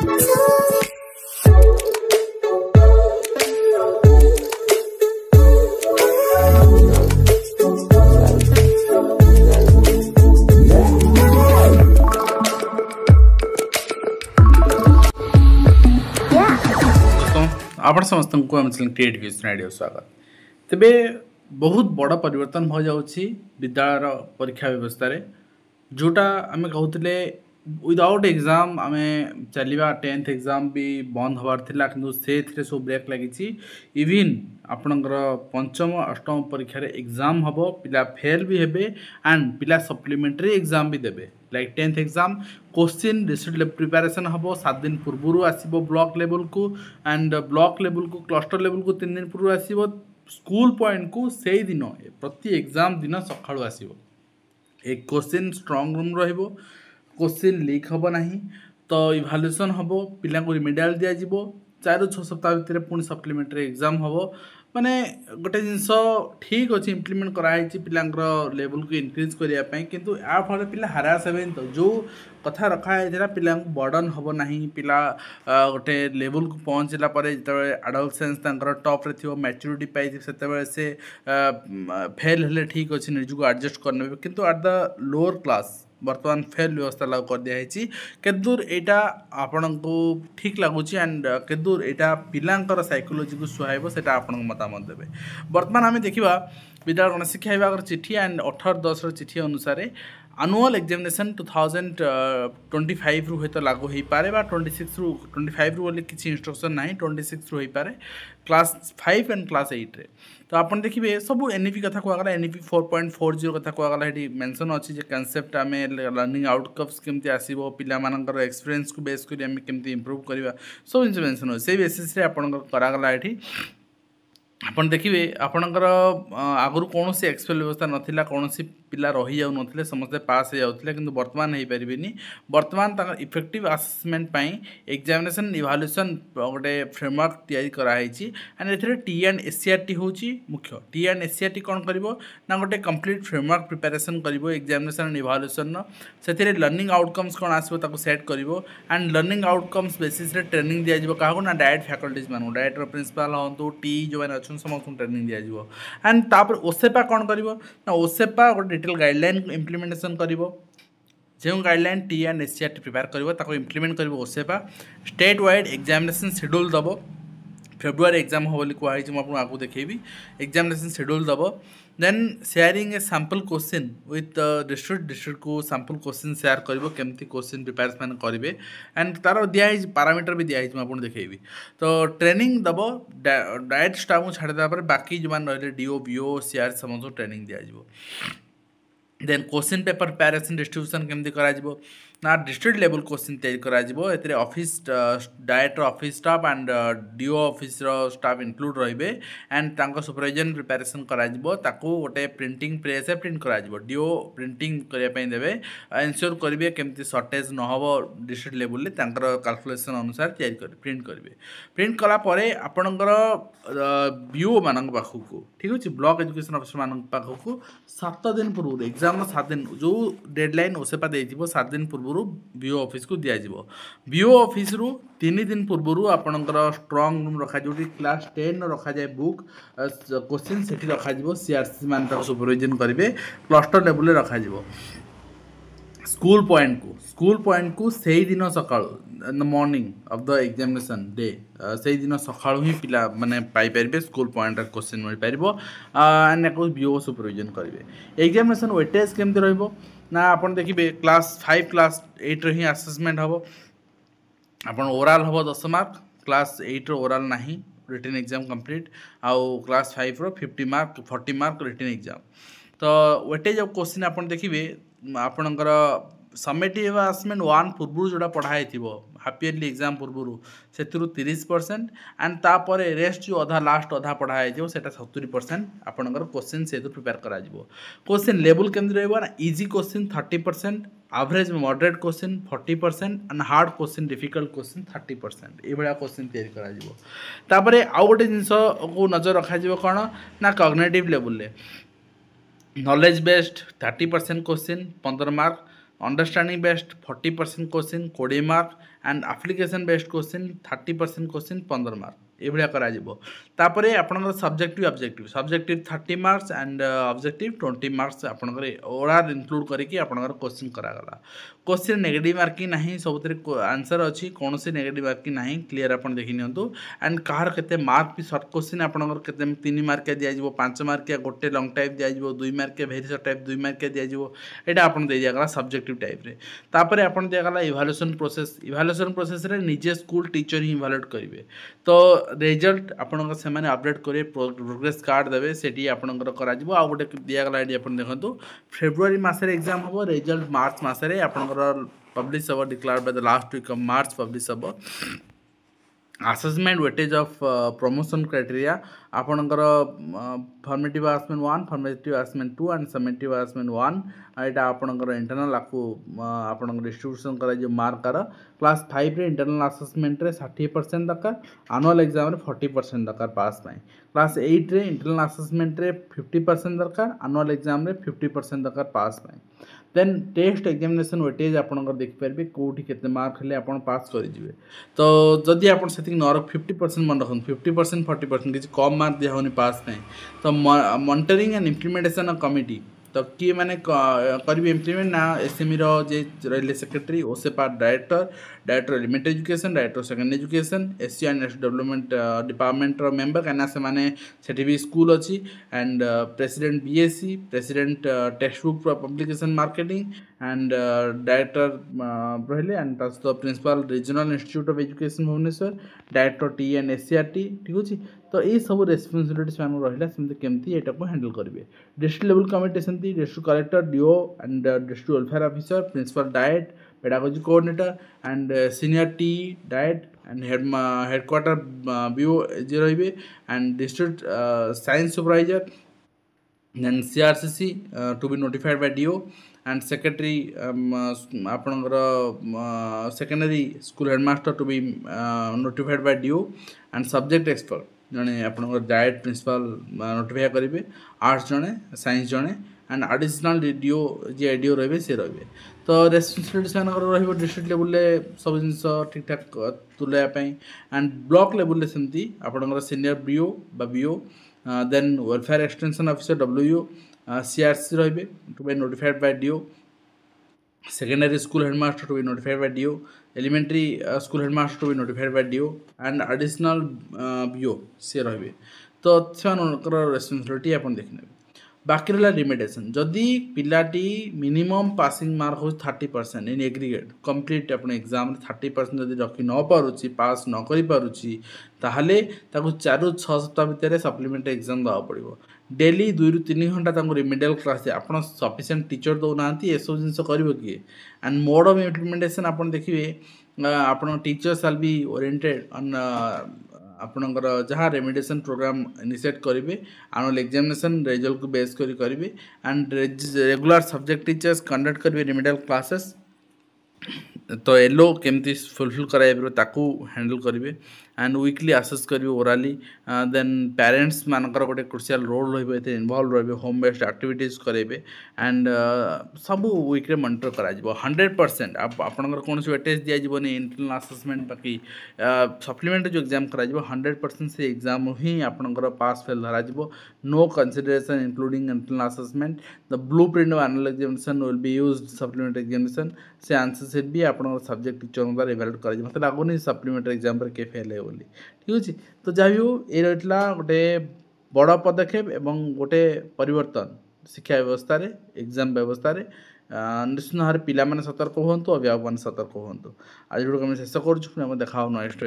आपण समस्त को आम क्रिएट एजुकेशन आइडिया स्वागत। तेबे बहुत बड़ परिवर्तन हो जाउछि विद्यालय परीक्षा व्यवस्था रे, जोटा आम कहते विदाउट एग्जाम आम चलवा 10th एग्जाम भी बंद हबार थिला, किंतु से सब ब्रेक लगी। इविन आपणकर पंचम अष्टम परीक्षा रे एग्जाम हम, पिला फेल भी हेबे एंड पिला सप्लीमेंटरी एग्जाम भी देबे। Like 10th exam question receipt preparation हम 7 दिन पूर्व आसो ब्लॉक लेवल को, एंड ब्लॉक लेवल को क्लस्टर लेवल को 3 दिन पूर्व आसो, स्कूल पॉइंट को से दिन प्रति एग्जाम दिन सकाळु आसो। एक क्वेश्चन स्ट्रॉन्ग रूम रहिबो, क्वेश्चन लीक हम ना, तो इभाल्युएसन हम, पिला रिमेडियल दिज्व 4-6 सप्ताह भितर पुणी सप्लीमेंटरी एग्जाम हम। माने गोटे जिनस ठीक अच्छे इम्प्लीमेंट कराई पिलांकर लेवल को इनक्रीज करने, किंतु या फल पिला हारास हे। तो जो कथा रखाई पिला बर्डन हम ना, पिला गोटे लेवल को पहुँचला जो एडोलसेंस टॉप रे थी, मैच्योरिटी पाई से फेल हेले ठीक अच्छे निजक एडजस्ट करने, किंतु एट द लोअर क्लास बर्तमान फेल व्यवस्था लागू कर दिखाई। केदूर यहाँ आपण को ठीक लगुच एंड केदूर यहाँ पिलांकर साइकोलोजी को सुहाइब से मतामत देवे। बर्तमान आम देखा विद्यालय गण शिक्षा विभाग चिठी एंड 18/10 चिठी अनुसार एनुअल एग्जामिनेशन 2025 रु तो लागू हो पारे, 25 रु किसी इंस्ट्रक्शन ना, 26 रु हो पारे क्लास 5 एंड क्लास 8 रे। तो आप देखिए सब एनईपी कथा कहगला, एनईपी 4.40 कथा कहगला, ये मेंशन अच्छी जे कॉन्सेप्ट आम लर्निंग आउटकम्स केमती आसो, पिलामानकर एक्सपीरियंस को बेस कर आम केमती इंप्रूव करवा, सब जिन मेंशन अच्छे से बेसीस करागला। ये आपन देखिए आपणकर आगुरी कौन सी एक्सपेल व्यवस्था नाला, कौन सी पिला रही जाऊ नथिले, समस्ते पास हो जाते, किंतु वर्तमान हो पारे। वर्तमान तक इफेक्टिव असेसमेंट पाई एग्जामिनेशन इवाल्युएशन गोटे फ्रेमवर्क तैयारी कराई, एंड ए टी एंड एससीआरटी हूँ मुख्य। टी एंड एससीआरटी कौन कर गोटे कंप्लीट फ्रेमवर्क प्रिपेरेसन कर एग्जामिनेशन एंड इवाल्युएशन, से लर्निंग आउटकम्स कौन आसो सेट कर, and learning outcomes basis training दिज्व क्या ना डायरेक्ट फैकल्टीज मान, डायरेक्ट प्रिंसिपाल हूँ टी जो मैंने अच्छा समस्त ट्रेनिंग दिज्व। एंड तापर ओसेपा कौन कर ओसेपा गोटे डिटेल गाइडलाइन इम्प्लीमेंटेशन कर, जो guideline T and SCRT prepare कर इम्प्लीमेंट कर OSEPA. State wide examination schedule दब, फेब्रुआरी एग्जाम हो कहुई, मुझे आपको देखेबी एग्जामिनेशन शेड्यूल दब। Then sharing a sample question with district को सैंपल क्वेश्चन शेयर कर केमती क्वेश्चन प्रिपेयर मैंने करेंगे, एंड तार दिखाई पारामीटर भी दिखाई मुझे देखेबी। तो ट्रेनिंग दब डायरेक्ट स्टाफ को छाड़देला बाकी जो मैंने रही डीओ बीओ सीआर समस्त ट्रेनिंग दिज्व। Then question paper preparation distribution केमती करा ना डिस्ट्रिक्ट लेवल क्वेश्चन तैयारी करा, office director office staff and DO office staff include रहिबे, एंड तांको सुपरविजन प्रिपेरेसन करा गोटे प्रिंटिंग प्रेस प्रिंट करा, डीओ प्रिंटिंग करने देवे, एनश्योर करेंगे केमती सर्टेज न हो डिस्ट्रिक्ट लेवल कैलकुलेशन अनुसार तैयारी कर प्रिंट करेंगे। प्रिंट कलापर आपणकर बीओ मान पाखक ठीक अच्छे ब्लॉक एजुकेशन ऑफिसर मान पाखक 7 दिन पूर्व एग्जाम 7 दिन जो डेडलाइन ओसेपा देथिबो 7 दिन पूर्व बीओ ऑफिस को दिज्व। बीओ ऑफिस रु 3 दिन पूर्व आपणकर स्ट्रॉन्ग रूम रखा क्लास 10 रखा जाए बुक क्वेश्चन से रखा सीआरसी मान सुपरविजन करेंगे, क्लस्टर लेवल रखा स्कूल पॉइंट को से ही दिन सका morning of the examination day से ही दिन सका ही पिला माने पाई पारे स्कूल पॉइंट क्वेश्चन मिल पार, एंड बीओ सुपरविजन करेंगे। एग्जामिनेशन वेटेज केमती रहिबो ना आप देखिए क्लास 5 क्लास 8 ही आसेसमेंट हम, आप ओराल हम 10 मार्क, क्लास 8 ओराल ना, रिटन एग्जाम कंप्लीट, आउ class 5 50 mark 40 mark written exam. तो वेटेज ऑफ क्वेश्चन आप देखिए आपणकर समेटिव असेसमेंट 1 पूर्व जोड़ा पढ़ाई थी हाफ ईयरली एग्जाम पूर्व से 30% एंड तापर रेस्ट जो अधा लास्ट अधा पढ़ाई से 70% आपणकर क्वेश्चन से प्रिपेयर करा। क्वेश्चन लेवल केमती रहा ना easy question 30%, average moderate question 40% and hard question difficult question 30%, ये क्वेश्चन तैयारी करा। आउ गोटे जिनस को नजर रखा कौन ना cognitive level knowledge based 30% question 15 mark, understanding based 40% question 20 mark and application based question 30% question 15 mark ये तापर आपंकर subjective objective 30 marks and objective 20 marks आपंकर ओवरऑल इंक्लूड करके आपंकर क्वेश्चन करागला क्वेश्चन नेगेटिव मार्किंग नहीं सब आंसर अच्छी कौन से नेगेटिव मार्किंग नहीं क्लीयर आप देखी नियंतु एंड कहार केते मार्क भी सर्ट क्वेश्चन आपंकर केते 3 मार्किया दिया 5 मार्किया गोटे लंग टाइप दिया 2 मार्किया भेरी सर्ट टाइप 2 मार्किया दिया यहाँ आपन दे दिगला सब्जेक्टिव टाइप रे तापर आपन दिगला इवैल्यूएशन प्रोसेस रे निजे स्कूल टीचर ही इवैल्यूएट करिवे तो रिजल्ट आपन से अपडेट करेंगे प्रोग्रेस कार्ड देवे से आपंकर कर गोटे दिगला ये आप देखो फेब्रुआरी मसरे एग्जाम हम रिजल्ट मार्च मसरे आपंकर पब्लिश हम declare by the last week of March publish हम assessment weightage of promotion criteria आपणकर formative assessment 1 formative assessment 2 and summative assessment 1 यहाँ आपणकर इंटरनल आपको आपण डिस्ट्रीब्यूशन करा जो मार्कर क्लास 5 रे इंटरनल असेसमेंट रे 60% दरकार एनुअल एग्जाम रे 40% दरकार पास पाई क्लास 8 रे इंटरनल असेसमेंट रे 50% दरकार एनुअल एग्जाम रे 50% दरकार पास पाई देन टेस्ट एग्जामिनेशन वेटेज आपंकर देखिपारे कौटी केते मार्क हेले आपन पास करेंगे तो जदि आप नरक 50% मन रखते 50% 40% किसी कम मार्क दिया होनी पास नहीं तो मॉनिटरिंग एंड इम्प्लीमेंटेशन कमिटी तो किए मैंने करेंगे इम्प्लीमेंट ना एसएमई जे रही secretary OSEPA director elementary education director secondary education SC and ST development department member कहीं से भी स्कूल अच्छी and president BSC president text book publication marketing and director रहिले and principal regional institute of education Bhubaneswar director T and SCRT ठीक अच्छे तो ये सब रेस्पॉन्सिबिलिटी से रहा सेमती केमती यहाँ को हैंडल करेंगे डिस्ट्रिक्ट लेवल कमिटी सेमती district collector DO and district welfare officer principal DIET pedagogy coordinator and senior T DIET and headquarter BO जे रही and district science supervisor then CRCC to be notified by DO and secretary आपणकर secondary school headmaster to be notified by DO and subject expert जने आपणकर DIET principal notify करेंगे arts जने science जने and additional DO जे DO रही से रही तो रेस्पॉन्सिबिलिटी से डिस्ट्रिक्ट लेवल सब जिन ठीक ठाक तुलायापाई एंड ब्लॉक लेवल सेमती आपणकर सीनियर बीओ बा BO then welfare extension officer WO CRC रही to be notified by DO secondary school headmaster to be notified by DO elementary school headmaster to be notified by DO and additional BO से रही तो responsibility आप देखने बाकी रहा remediation जदि पिलाटी minimum passing mark हो 30% in aggregate complete upon exam 30% जब रखी न पारुची पास न करि पारुची ताहले ताकु 4 ରୁ 6 सप्ताह भितर सप्लीमेंट एग्जाम दवा पड़ो डेली 2 ରୁ 3 घंटा रिमेडियल क्लास आप सफिशिएंट टीचर दौना ये सब जिन कर किए एंड मोड ऑफ इम्प्लीमेंटेशन आप देखिए आप teacher shall be oriented on आपणकर जहाँ रेमिडिएशन प्रोग्राम इनिशिएट करेंगे एनुअल एग्जामिनेशन रिजल्ट को बेस करेंगे and regular subject teachers conduct करेंगे रेमिडियल क्लासेस तो एलो केमती फुलफिल कराइए ताकू हैंडल करेंगे एंड वीकली आसेस करेंगे ओराली देन पेरेंट्स मानकर गोटे क्रुशियल रोल रही इनवॉल्व रही होम बेस्ड एक्टिविटीज करेंगे एंड सब वीक्रे मॉनिटर करा 100% आपंकर कौन वेटेज दिजानी इंटरनल असेसमेंट बाकी सप्लीमेंट जो एग्जाम करा 100% से एग्जाम ही आपंकर पास फेल धरा no consideration including internal assessment the blue print of annual examination will be used supplement examination से आंसर सेट भी आप सब्जेक्ट टीचर द्वारा इवैल्यूएट कर मतलब लगुनि सप्लीमेंट एग्जाम पर किए फेल है बोली ठीक अच्छे तो जहाँ भी हो ये रही गोटे बड़ पदक्षेप एवं गोटे परिवर्तन शिक्षा व्यवस्था रे एग्जाम व्यवस्था रे निश्चित भाव पिला सतर्क हूँ अभिभावक मैंने सतर्क हूँ आज वीडियो शेष कर देखा नेक्स्ट